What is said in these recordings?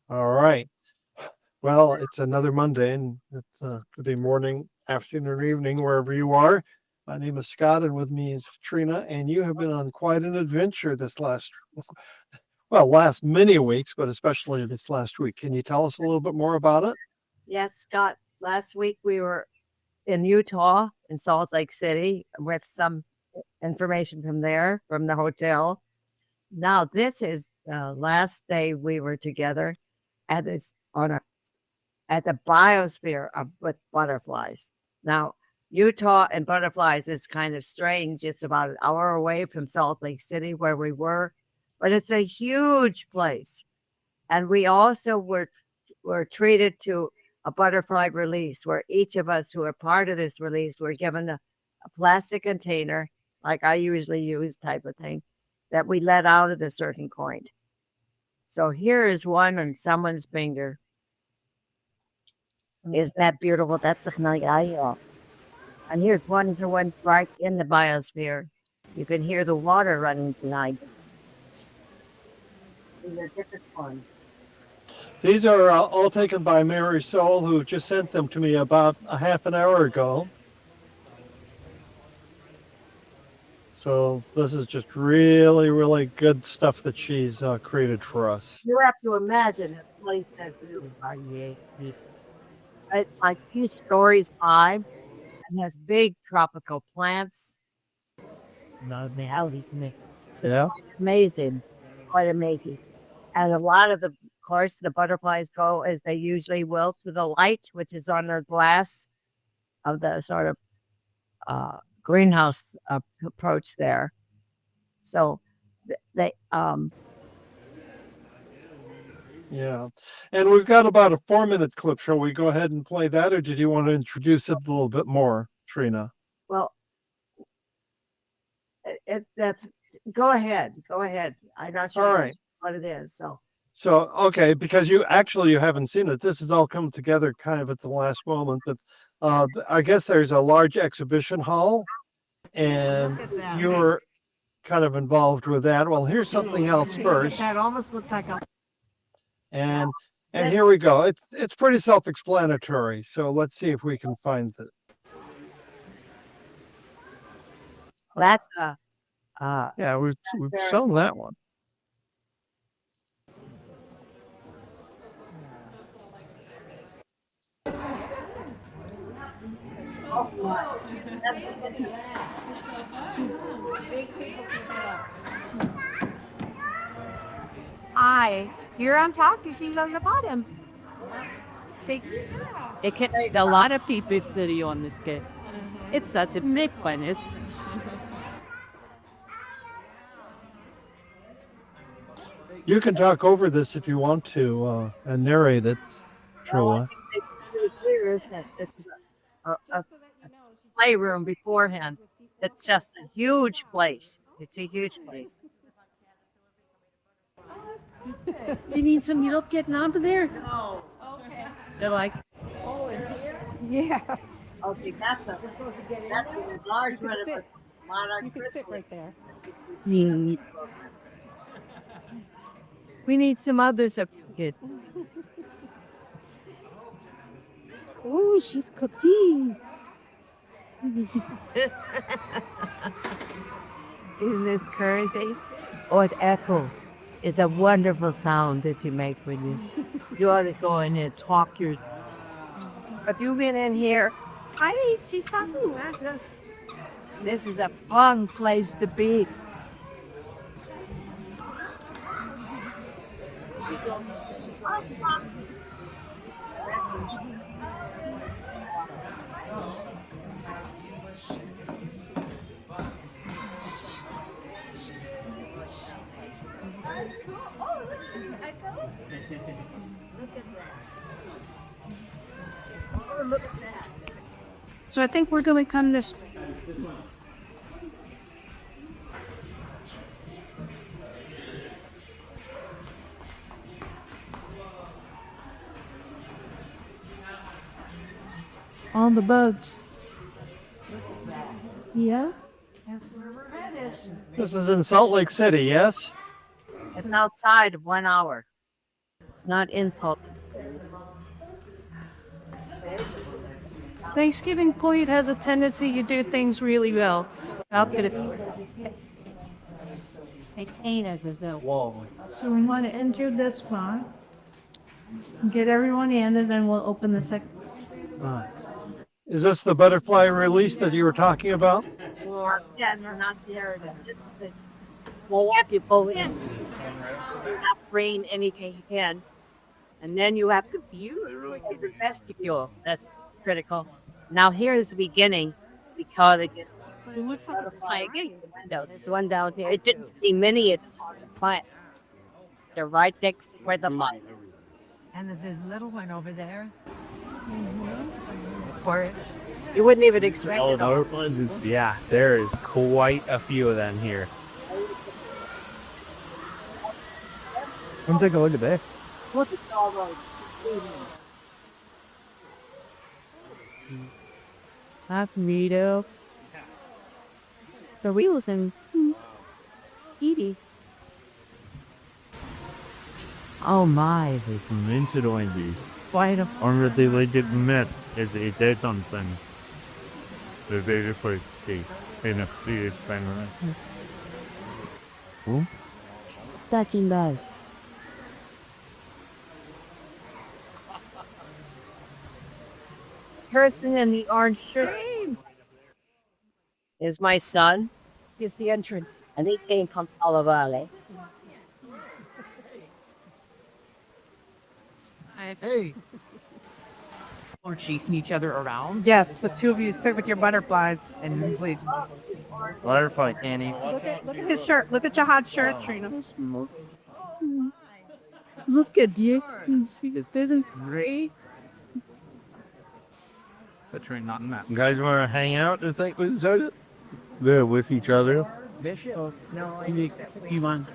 All right. Well, it's another Monday, and it's could be morning, afternoon, or evening, wherever you are. My name is Scott, and with me is Trina, and you have been on quite an adventure this last many weeks, but especially this last week. Can you tell us a little bit more about it? Yes, Scott. Last week we were in Utah, in Salt Lake City, with some information from there, from the hotel. Now, this is the last day we were together at this on a at the biosphere with butterflies. Now, Utah and butterflies is kind of strange. It's about an hour away from Salt Lake City where we were, but it's a huge place. And we also were treated to a butterfly release where each of us who are part of this release were given a plastic container, like I usually use type of thing, that we let out at a certain point. So here is one on someone's finger. Isn't that beautiful? That's a Nagayo. And here's one for one right in the biosphere. You can hear the water running tonight. These are different ones. These are all taken by Mary Soul, who just sent them to me about a half an hour ago. So this is just really, really good stuff that she's created for us. You have to imagine a place that's it's like 2 stories high and has big tropical plants. No, it's Yeah. amazing, quite amazing. And a lot of of course, the butterflies go as they usually will to the light, which is on the glass of the sort of greenhouse approach there. So they Yeah. And we've got about a 4 minute clip. Shall we go ahead and play that, or did you want to introduce it a little bit more, Trina? well, that's go ahead, go ahead. I'm not All sure right. what it is. So So, okay, because you haven't seen it. This has all come together kind of at the last moment. But I guess there's a large exhibition hall, and you were kind of involved with that. Well, here's something else first. that almost looks like a And here we go. It's pretty self-explanatory. So let's see if we can find it. that's Yeah, we've shown that one. that's You're on top, you see on the bottom. See, it can a lot of people city on this kid. It's such a big bonus. You can talk over this if you want to and narrate it, Trilla. it's pretty clear, isn't it? This is a playroom beforehand. It's just a huge place. It's a huge place. Do you need some help getting onto there? They're like, Yeah. okay, that's a large one of a monarch crystal. there. Needs We need some others up here. Oh, she's cooking. Isn't this crazy? Oh, it echoes. It's a wonderful sound that you make when you ought to go in and talk yours. Have you been in here? Hi, she's talking with us. This is a fun place to be. Look at that. So I think we're going to come this. All the bugs. Yeah. This is in Salt Lake City, yes? It's outside of 1 hour. It's not insult. Thanksgiving point has a tendency to do things really well. Out there. So we want to enter this spot, get everyone in, and then we'll open the second. Is this the butterfly release that you were talking about? Yeah, no, not there. It's this. We'll have you pull in. Not brain anything you can. And then you have to beautifully the vestibule. That's critical. Now here is the beginning. We call it butterfly again. The windows. This one down here. It didn't diminish it. Plants. They're right next to where the light. And there's this little one over there. Or you wouldn't even expect it. Butterflies? Yeah, there is quite a few of them here. Come take a look at that. Look at all those. Burrito. The wheels and eating. Oh my. Coincidentally, Why the on the legitimate is a dead something. The very first day in a free experiment. talking about? Person in the orange shirt is my son. He's the entrance, and he came from Palavale. Hey, Or chasing each other around. Yes, the two of you sit with your butterflies and please. Butterfly Annie. Look at this shirt. Look at your hot shirt, Trina. Look at you. See, this isn't great. The train not in that. You guys want to hang out and think with each other? They're with each other. Bishop. No, You want?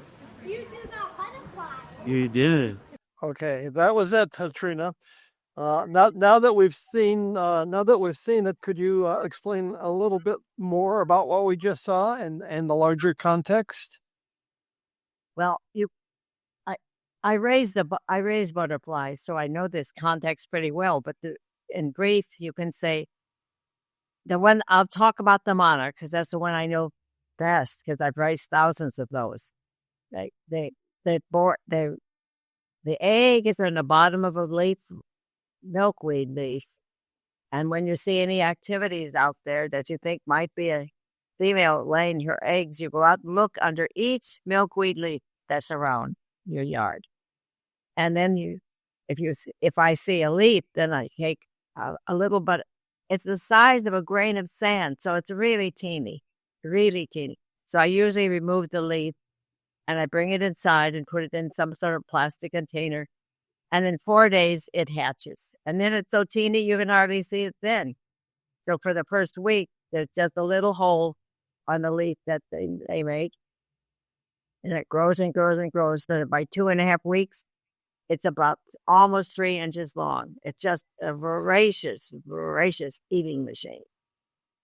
You did. okay, that was it, Trina. Now that we've seen it, could you explain a little bit more about what we just saw and the larger context? well, I raised butterflies, so I know this context pretty well. But in brief, you can say the one I'll talk about the monarch because that's the one I know best because I've raised thousands of those. The egg is in the bottom of a leaf, milkweed leaf, and when you see any activities out there that you think might be a female laying her eggs, you go out and look under each milkweed leaf that's around your yard. And then if I see a leaf, then I take a little bit. It's the size of a grain of sand, so it's really teeny, really teeny. So I usually remove the leaf and I bring it inside and put it in some sort of plastic container. And in 4 days, it hatches. And then it's so teeny you can hardly see it then. So for the first week, there's just a little hole on the leaf that they make. And it grows and grows and grows. So by 2.5 weeks, it's about almost 3 inches long. It's just a voracious eating machine.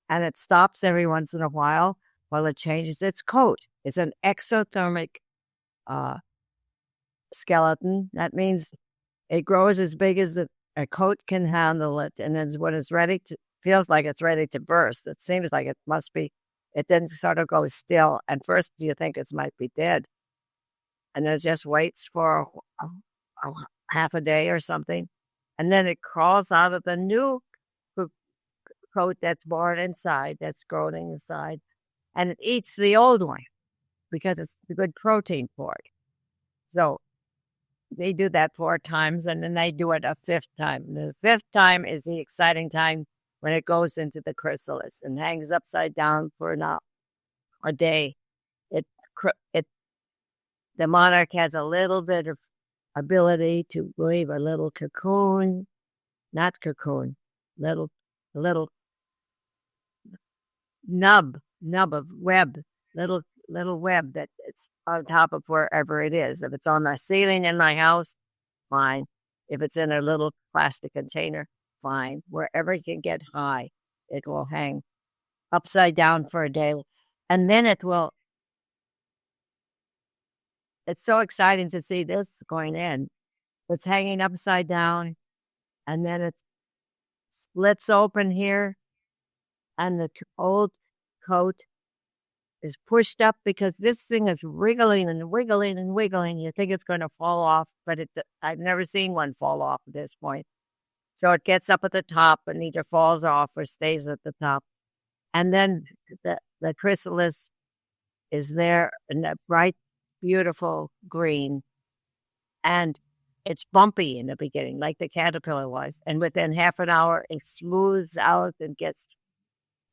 And it stops every once in a while it changes its coat. It's an exothermic skeleton. That means it grows as big as a coat can handle it. And then when it's feels like it's ready to burst. It seems like it must be. It then sort of goes still. And first you think it might be dead. And then it just waits for half a day or something. And then it crawls out of the new coat that's born inside, that's growing inside. And it eats the old one because it's a good protein for it. So they do that 4 times, and then they do it a 5th time. The 5th time is the exciting time when it goes into the chrysalis and hangs upside down for a day. The monarch has a little bit of ability to weave a little cocoon, not cocoon, little nub of web, little web that it's on top of wherever it is. If it's on the ceiling in my house, fine. If it's in a little plastic container, fine. Wherever it can get high, it will hang upside down for a day. And then it's so exciting to see this going in. It's hanging upside down, and then it splits open here, and the old coat is pushed up because this thing is wriggling and wiggling and wiggling. You think it's going to fall off, but I've never seen one fall off at this point. So it gets up at the top and either falls off or stays at the top. And then the chrysalis is there in that bright, beautiful green. And it's bumpy in the beginning, like the caterpillar was. And within half an hour, it smooths out and gets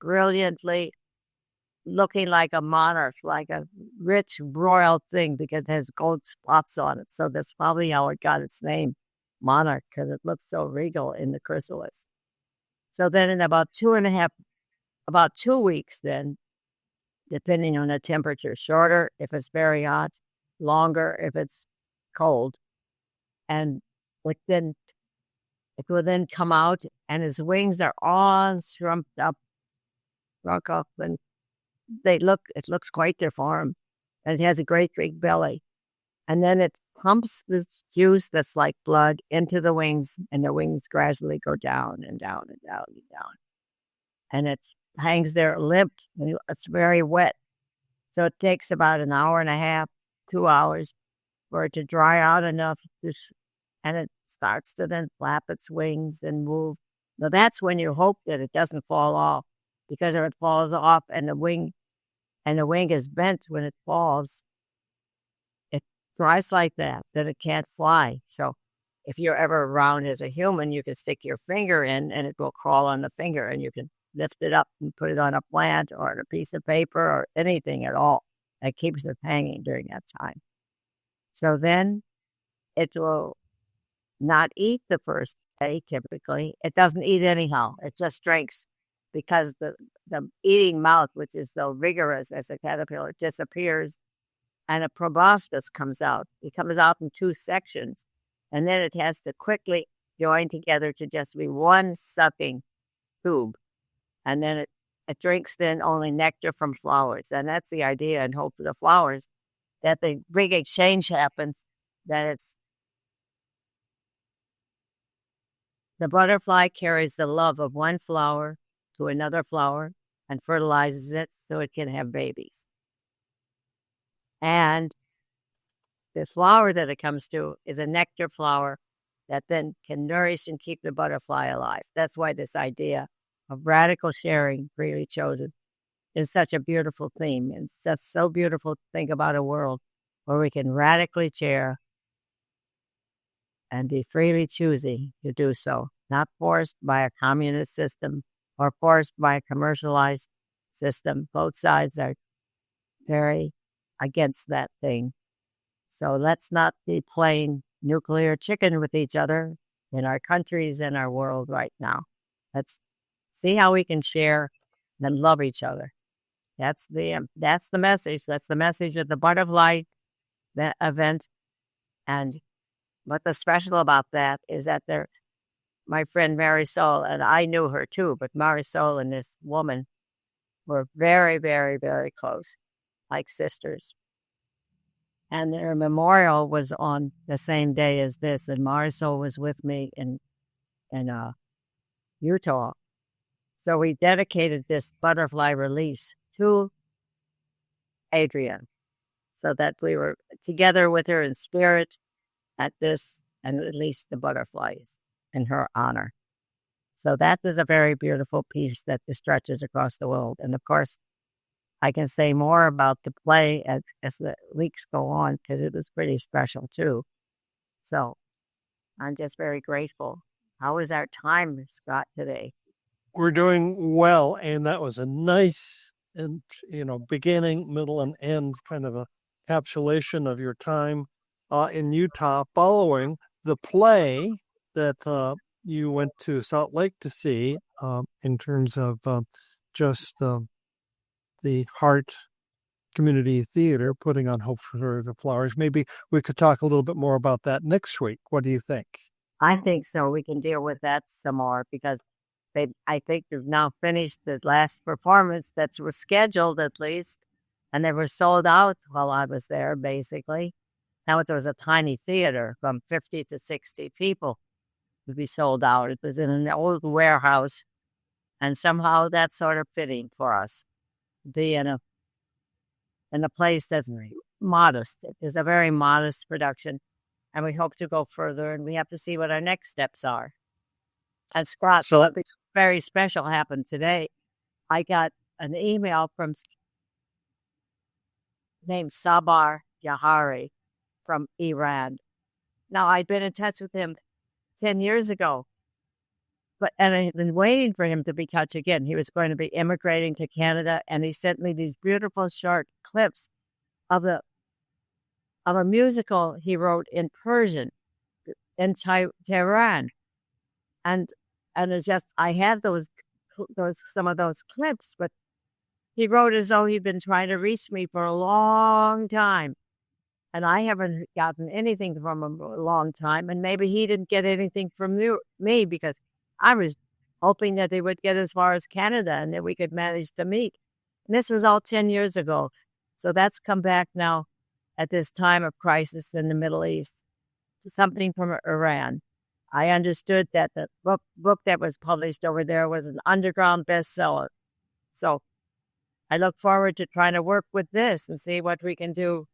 brilliantly looking like a monarch, like a rich royal thing, because it has gold spots on it. So that's probably how it got its name, monarch, because it looks so regal in the chrysalis. So then in about 2 weeks then, depending on the temperature, shorter if it's very hot, longer if it's cold. And it will then come out, and his wings are all shrunk up, and it looks quite deformed. And it has a great big belly. And then it pumps this juice that's like blood into the wings, and the wings gradually go down and down and down and down. And it hangs there limp, and it's very wet. So it takes about an hour and a half, 2 hours for it to dry out enough, and it starts to then flap its wings and move. Now that's when you hope that it doesn't fall off, because if it falls off and the wing is bent when it falls, it dries like that it can't fly. So if you're ever around as a human, you can stick your finger in and it will crawl on the finger, and you can lift it up and put it on a plant or on a piece of paper or anything at all that keeps it hanging during that time. So then it will not eat the first day, typically. It doesn't eat anyhow. It just drinks, because the eating mouth, which is so vigorous as a caterpillar, disappears, and a proboscis comes out. It comes out in 2 sections, and then it has to quickly join together to just be one sucking tube. And then it drinks then only nectar from flowers. And that's the idea and hope for the flowers, that the big exchange happens, that the butterfly carries the love of one flower to another flower and fertilizes it so it can have babies. And the flower that it comes to is a nectar flower that then can nourish and keep the butterfly alive. That's why this idea of radical sharing, freely chosen, is such a beautiful theme. And it's just so beautiful to think about a world where we can radically share and be freely choosing to do so, not forced by a communist system or forced by a commercialized system. Both sides are very against that thing. So let's not be playing nuclear chicken with each other in our countries and our world right now. Let's see how we can share and love each other. That's the message. That's the message of the butterfly event. And what's special about that is that my friend Marisol, and I knew her too, but Marisol and this woman were very, very, very close, like sisters. And their memorial was on the same day as this, and Marisol was with me in Utah. So we dedicated this butterfly release to Adrienne, so that we were together with her in spirit at this, and released the butterflies in her honor. So that was a very beautiful piece that stretches across the world. And of course, I can say more about the play as the weeks go on, because it was pretty special too. So I'm just very grateful. How was our time, Scott, today? We're doing well, and that was a nice and beginning, middle, and end kind of a encapsulation of your time in Utah, following the play that you went to Salt Lake to see, in terms of just the Hart Community Theater putting on Hope for the Flowers. Maybe we could talk a little bit more about that next week. What do you think? I think so. We can deal with that some more, because I think they've now finished the last performance that was scheduled, at least, and they were sold out while I was there, basically. Now it was a tiny theater from 50 to 60 people would be sold out. It was in an old warehouse, and somehow that's sort of fitting for us. Be in a place that's modest. It is a very modest production, and we hope to go further, and we have to see what our next steps are. And Scott, something very special happened today. I got an email from named Abar Yahari from Iran. Now, I'd been in touch with him 10 years ago, and I've been waiting for him to be touched again. He was going to be immigrating to Canada, and he sent me these beautiful short clips of a musical he wrote in Persian in Tehran. And it's just, I have some of those clips, but he wrote as though he'd been trying to reach me for a long time. And I haven't gotten anything from him for a long time. And maybe he didn't get anything from me because I was hoping that they would get as far as Canada and that we could manage to meet. And this was all 10 years ago. So that's come back now at this time of crisis in the Middle East. Something from Iran. I understood that the book that was published over there was an underground bestseller. So I look forward to trying to work with this and see what we can do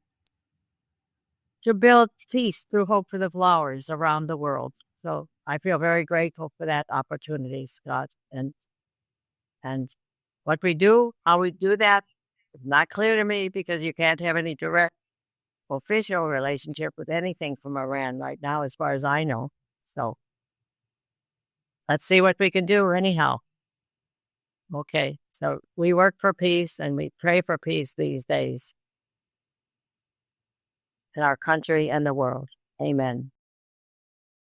to build peace through Hope for the Flowers around the world. So I feel very grateful for that opportunity, Scott. And what we do, how we do that, is not clear to me because you can't have any direct official relationship with anything from Iran right now, as far as I know. So let's see what we can do anyhow. Okay, so we work for peace and we pray for peace these days in our country and the world. Amen.